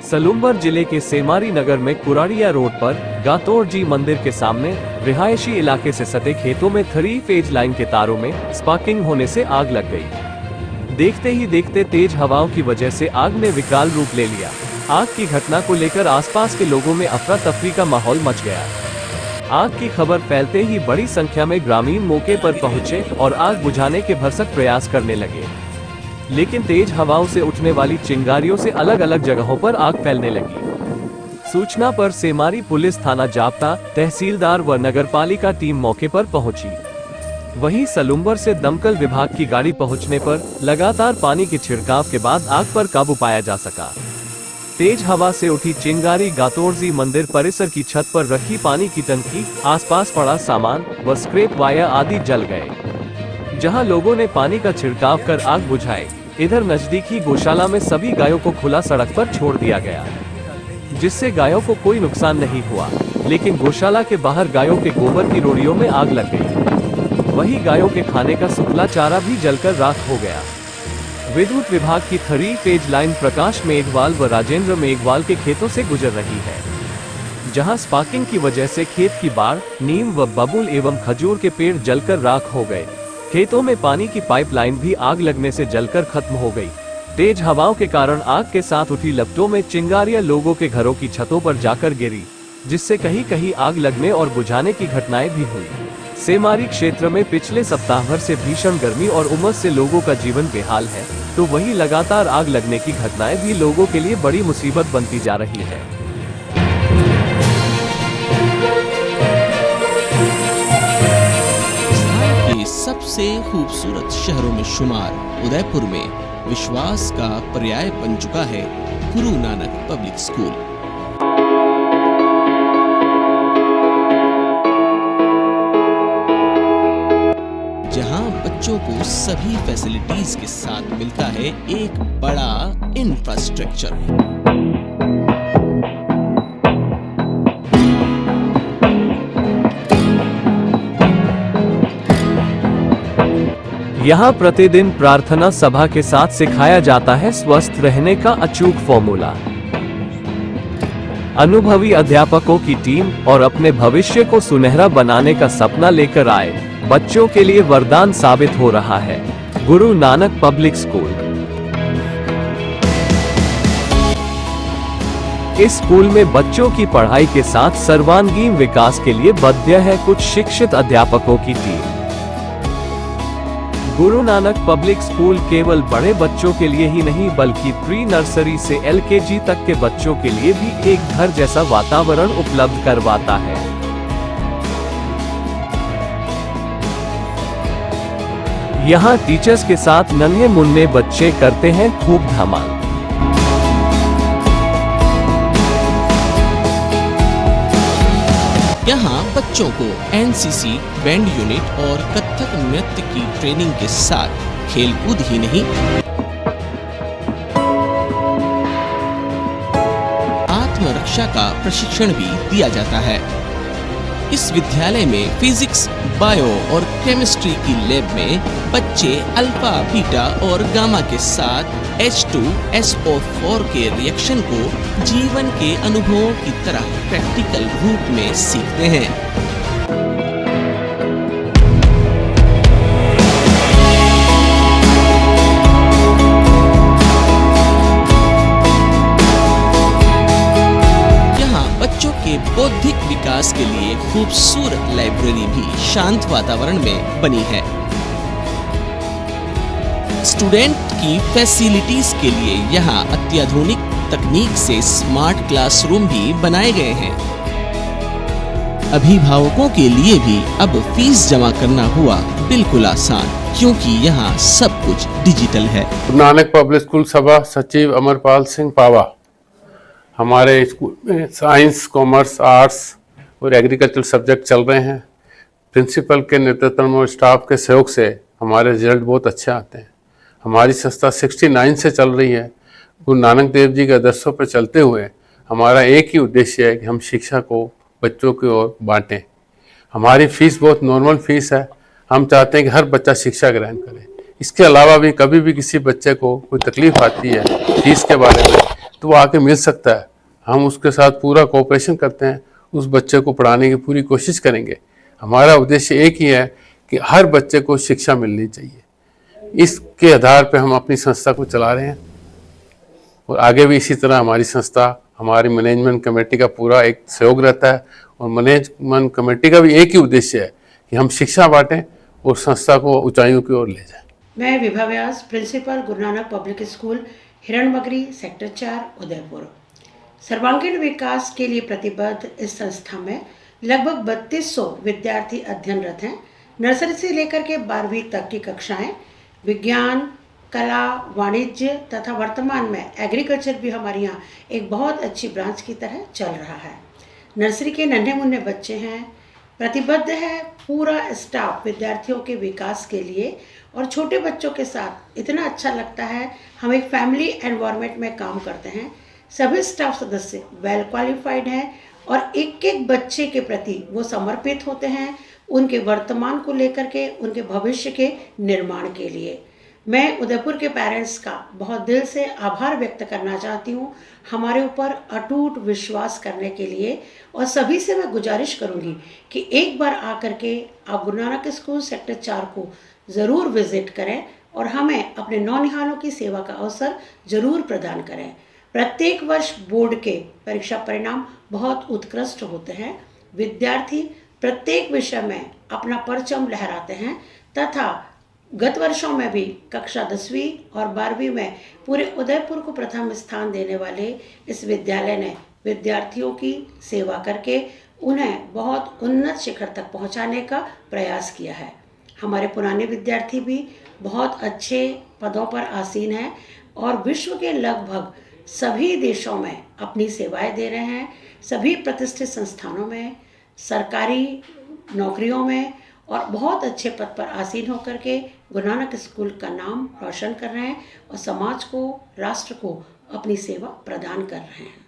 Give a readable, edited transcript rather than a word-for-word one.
सलूम्बर जिले के सेमारी नगर में कुराड़िया रोड पर गातोड़ जी मंदिर के सामने रिहायशी इलाके से सटे खेतों में 3 फेज लाइन के तारों में स्पार्किंग होने से आग लग गई। देखते ही देखते तेज हवाओं की वजह से आग ने विकराल रूप ले लिया। आग की घटना को लेकर आसपास के लोगों में अफरा तफरी का माहौल मच गया। आग की खबर फैलते ही बड़ी संख्या में ग्रामीण मौके पर पहुंचे और आग बुझाने के भरसक प्रयास करने लगे, लेकिन तेज हवाओं से उठने वाली चिंगारियों से अलग अलग जगहों पर आग फैलने लगी। सूचना पर सेमारी पुलिस थाना जाप्ता, तहसीलदार व नगरपालिका टीम मौके पर पहुंची। वहीं सलूम्बर से दमकल विभाग की गाड़ी पहुंचने पर लगातार पानी के छिड़काव के बाद आग पर काबू पाया जा सका। तेज हवा से उठी चिंगारी गातोड़जी मंदिर परिसर की छत पर रखी पानी की टंकी, आसपास पड़ा सामान व स्क्रैप वायर आदि जल गए। जहां लोगों ने पानी का छिड़काव कर आग बुझाई, इधर नजदीकी गौशाला में सभी गायों को खुला सड़क पर छोड़ दिया गया, जिससे गायों को कोई नुकसान नहीं हुआ, लेकिन गौशाला के बाहर गायों के गोबर की रोड़ियों में आग लग गई। वहीं गायों के खाने का सूखा चारा भी जलकर राख हो गया। विद्युत विभाग की 3 फेज लाइन प्रकाश मेघवाल व राजेंद्र मेघवाल के खेतों से गुजर रही है, जहां स्पार्किंग की वजह से खेत की बाड़, नीम व बबूल एवं खजूर के पेड़ जलकर राख हो गए। खेतों में पानी की पाइपलाइन भी आग लगने से जलकर खत्म हो गई। तेज हवाओं के कारण आग के साथ उठी लपटों में चिंगारियां लोगों के घरों की छतों पर जाकर गिरी, जिससे कहीं कहीं आग लगने और बुझाने की घटनाएं भी हुई। सेमारी क्षेत्र में पिछले सप्ताह भर से भीषण गर्मी और उमस से लोगों का जीवन बेहाल है, तो वहीं लगातार आग लगने की घटनाएं भी लोगों के लिए बड़ी मुसीबत बनती जा रही है। सबसे खूबसूरत शहरों में शुमार उदयपुर में विश्वास का पर्याय बन चुका है गुरु नानक पब्लिक स्कूल। जहां बच्चों को सभी फैसिलिटीज के साथ मिलता है एक बड़ा इंफ्रास्ट्रक्चर। यहाँ प्रतिदिन प्रार्थना सभा के साथ सिखाया जाता है स्वस्थ रहने का अचूक फॉर्मूला। अनुभवी अध्यापकों की टीम और अपने भविष्य को सुनहरा बनाने का सपना लेकर आए बच्चों के लिए वरदान साबित हो रहा है गुरु नानक पब्लिक स्कूल। इस स्कूल में बच्चों की पढ़ाई के साथ सर्वांगीण विकास के लिए बद्ध है कुछ शिक्षित अध्यापकों की team. Guru Nanak public school केवल बड़े बच्चों के लिए ही नहीं बल्कि प्री नर्सरी से LKG तक के बच्चों के लिए भी एक घर जैसा वातावरण उपलब्ध करवाता है। यहाँ टीचर्स के साथ नन्हे मुन्ने बच्चे करते हैं खूब धमाल। यहाँ बच्चों को NCC, बैंड यूनिट और कथक नृत्य की ट्रेनिंग के साथ खेलकूद ही नहीं, आत्मरक्षा का प्रशिक्षण भी दिया जाता है। इस विद्यालय में फिजिक्स, बायो और केमिस्ट्री की लैब में बच्चे अल्फा, बीटा और गामा के साथ H2SO4 के रिएक्शन को जीवन के अनुभवों की तरह प्रैक्टिकल रूप में सीखते हैं। यहाँ बच्चों के बौद्धिक विकास के लिए खूबसूरत लाइब्रेरी भी शांत वातावरण में बनी है। स्टूडेंट की फैसिलिटीज के लिए यहाँ अत्याधुनिक तकनीक से स्मार्ट क्लासरूम भी बनाए गए हैं। अभिभावकों के लिए भी अब फीस जमा करना हुआ बिल्कुल आसान, क्योंकि यहाँ सब कुछ डिजिटल है। नानक पब्लिक स्कूल सभा सचिव अमरपाल सिंह पावा। हमारे स्कूल में साइंस, कॉमर्स, आर्ट्स और एग्रीकल्चर सब्जेक्ट चल रहे हैं। प्रिंसिपल के नेतृत्व में और स्टाफ के सहयोग से हमारे रिजल्ट बहुत अच्छे आते हैं। हमारी संस्था 69 से चल रही है। गुरु नानक देव जी के आदर्शों पर चलते हुए हमारा एक ही उद्देश्य है कि हम शिक्षा को बच्चों की ओर बांटें। हमारी फीस बहुत नॉर्मल फीस है। हम चाहते हैं कि हर बच्चा शिक्षा ग्रहण करे। इसके अलावा भी कभी भी किसी बच्चे को कोई तकलीफ आती है फीस के बारे में तो वो आके मिल सकता है, हम उसके साथ पूरा कोऑपरेशन करते हैं, उस बच्चे को पढ़ाने की पूरी कोशिश करेंगे। हमारा उद्देश्य एक ही है कि हर बच्चे को शिक्षा मिलनी चाहिए। इसके आधार पर हम अपनी संस्था को चला रहे हैं और आगे भी इसी तरह हमारी संस्था, हमारी मैनेजमेंट कमेटी का पूरा एक सहयोग रहता है और मैनेजमेंट कमेटी का भी एक ही उद्देश्य है कि हम शिक्षा बांटें और संस्था को ऊंचाइयों की ओर ले जाएं। मैं विभा व्यास, principal Guru Nanak public school Hiranmagri sector 4 Udaipur. सर्वांगीण विकास के लिए प्रतिबद्ध इस संस्था में लगभग 3200 विद्यार्थी अध्ययनरत हैं। नर्सरी से लेकर के 12वीं तक की कक्षाएं विज्ञान, कला, वाणिज्य तथा वर्तमान में एग्रीकल्चर भी हमारे यहाँ एक बहुत अच्छी ब्रांच की तरह चल रहा है। नर्सरी के नन्हे मुन्ने बच्चे हैं, प्रतिबद्ध है पूरा स्टाफ विद्यार्थियों के विकास के लिए और छोटे बच्चों के साथ इतना अच्छा लगता है। हम एक फैमिली एनवायरनमेंट में काम करते हैं, सभी स्टाफ सदस्य वेल क्वालिफाइड हैं और एक एक बच्चे के प्रति वो समर्पित होते हैं, उनके वर्तमान को लेकर के, उनके भविष्य के निर्माण के लिए। मैं उदयपुर के पेरेंट्स का बहुत दिल से आभार व्यक्त करना चाहती हूँ हमारे ऊपर अटूट विश्वास करने के लिए, और सभी से मैं गुजारिश करूँगी कि एक बार आकर के आप गुरु नानक स्कूल सेक्टर 4 को ज़रूर विजिट करें और हमें अपने नौनिहालों की सेवा का अवसर ज़रूर प्रदान करें। प्रत्येक वर्ष बोर्ड के परीक्षा परिणाम बहुत उत्कृष्ट होते हैं। विद्यार्थी प्रत्येक विषय में अपना परचम लहराते हैं तथा गत वर्षों में भी कक्षा 10वीं और 12वीं में पूरे उदयपुर को प्रथम स्थान देने वाले इस विद्यालय ने विद्यार्थियों की सेवा करके उन्हें बहुत उन्नत शिखर तक पहुंचाने का प्रयास किया है। हमारे पुराने विद्यार्थी भी बहुत अच्छे पदों पर आसीन हैं और विश्व के लगभग सभी देशों में अपनी सेवाएं दे रहे हैं। सभी प्रतिष्ठित संस्थानों में, सरकारी नौकरियों में और बहुत अच्छे पद पर आसीन होकर के गुरु नानक स्कूल का नाम रोशन कर रहे हैं और समाज को, राष्ट्र को अपनी सेवा प्रदान कर रहे हैं।